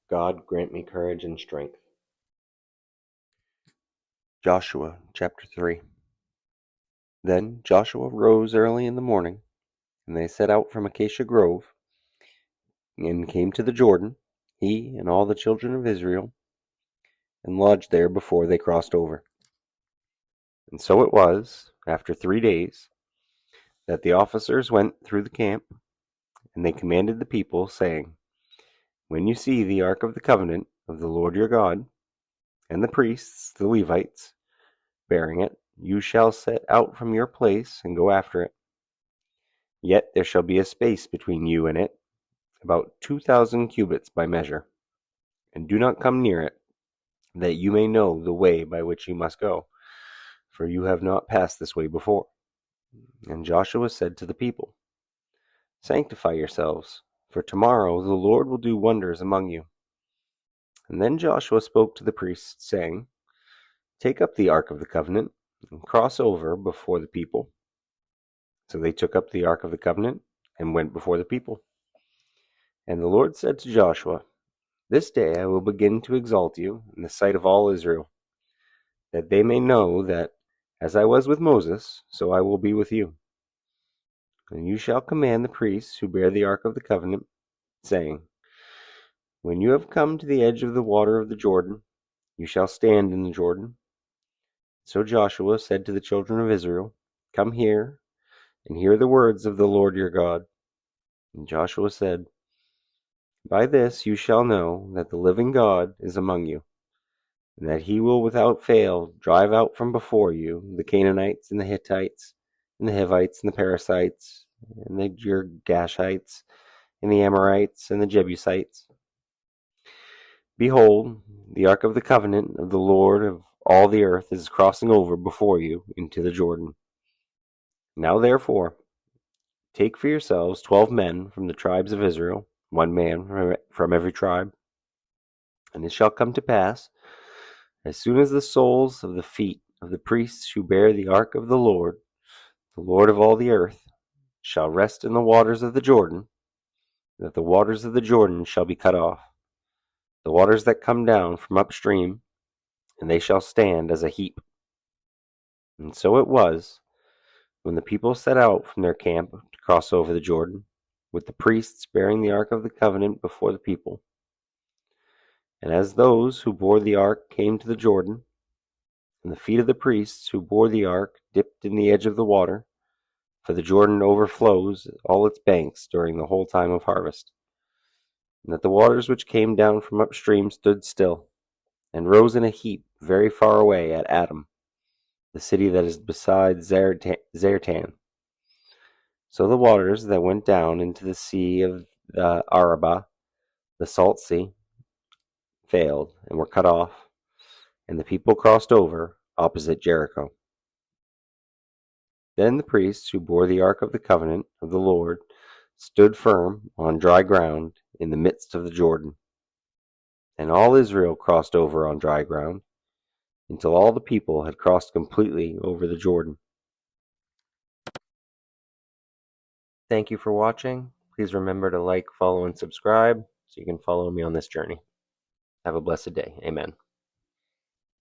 God grant me courage and strength. Joshua Chapter 3. Then Joshua rose early in the morning, and they set out from Acacia Grove, and came to the Jordan, he and all the children of Israel, and lodged there before they crossed over. And so it was, after 3 days, that the officers went through the camp, and they commanded the people, saying, When you see the ark of the covenant of the Lord your God, and the priests, the Levites, bearing it, you shall set out from your place and go after it. Yet there shall be a space between you and it, about 2,000 cubits by measure, and do not come near it, that you may know the way by which you must go, for you have not passed this way before. And Joshua said to the people, Sanctify yourselves, for tomorrow the Lord will do wonders among you. And then Joshua spoke to the priests, saying, Take up the ark of the covenant, and cross over before the people. So they took up the ark of the covenant, and went before the people. And the Lord said to Joshua, This day I will begin to exalt you in the sight of all Israel, that they may know that as I was with Moses, so I will be with you. And you shall command the priests who bear the ark of the covenant, saying, When you have come to the edge of the water of the Jordan, you shall stand in the Jordan. So Joshua said to the children of Israel, Come here, and hear the words of the Lord your God. And Joshua said, By this you shall know that the living God is among you, and that he will without fail drive out from before you the Canaanites, and the Hittites, and the Hivites, and the Perizzites, and the Girgashites, and the Amorites, and the Jebusites. Behold, the ark of the covenant of the Lord of all the earth is crossing over before you into the Jordan. Now therefore, take for yourselves 12 men from the tribes of Israel, 1 man from every tribe. And it shall come to pass, as soon as the soles of the feet of the priests who bear the ark of the Lord of all the earth, shall rest in the waters of the Jordan, that the waters of the Jordan shall be cut off, the waters that come down from upstream, and they shall stand as a heap. And so it was, when the people set out from their camp to cross over the Jordan, with the priests bearing the ark of the covenant before the people. And as those who bore the ark came to the Jordan, and the feet of the priests who bore the ark dipped in the edge of the water, for the Jordan overflows all its banks during the whole time of harvest, and that the waters which came down from upstream stood still, and rose in a heap very far away at Adam, the city that is beside Zartan. So the waters that went down into the sea of the Arabah, the salt sea, failed and were cut off, and the people crossed over opposite Jericho. Then the priests who bore the ark of the covenant of the Lord stood firm on dry ground in the midst of the Jordan. And all Israel crossed over on dry ground, until all the people had crossed completely over the Jordan. Thank you for watching. Please remember to like, follow, and subscribe so you can follow me on this journey. Have a blessed day. Amen.